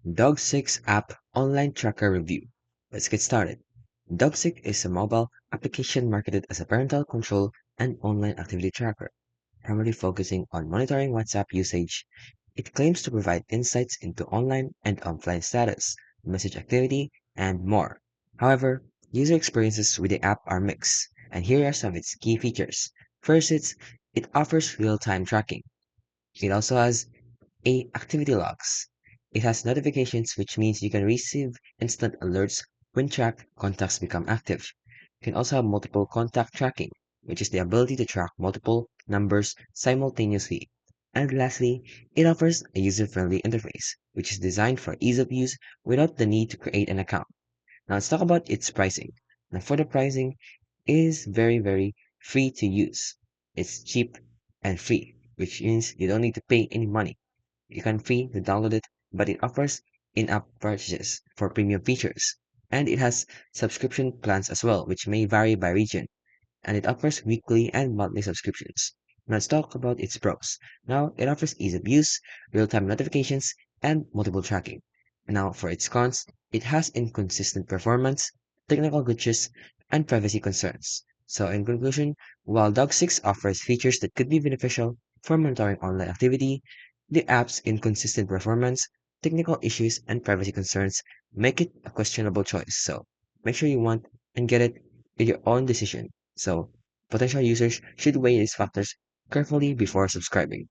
Dogsix App Online Tracker Review. Let's get started. Dogsix is a mobile application marketed as a parental control and online activity tracker, primarily focusing on monitoring WhatsApp usage. It claims to provide insights into online and offline status, message activity, and more. However, user experiences with the app are mixed, and here are some of its key features. First, it offers real-time tracking. It also has activity logs. It has notifications, which means you can receive instant alerts when tracked contacts become active. You can also have multiple contact tracking, which is the ability to track multiple numbers simultaneously. And lastly, it offers a user-friendly interface, which is designed for ease of use without the need to create an account. Now let's talk about its pricing. Now for the pricing, it is very free to use. It's cheap and free, which means you don't need to pay any money. You can free to download it, but it offers in-app purchases for premium features. And it has subscription plans as well, which may vary by region. And it offers weekly and monthly subscriptions. Now let's talk about its pros. Now, it offers ease of use, real-time notifications, and multiple tracking. Now, for its cons, it has inconsistent performance, technical glitches, and privacy concerns. So, in conclusion, while Dog6 offers features that could be beneficial for monitoring online activity, the app's inconsistent performance, technical issues, and privacy concerns make it a questionable choice. So, make sure you want and get it with your own decision. So, potential users should weigh these factors carefully before subscribing.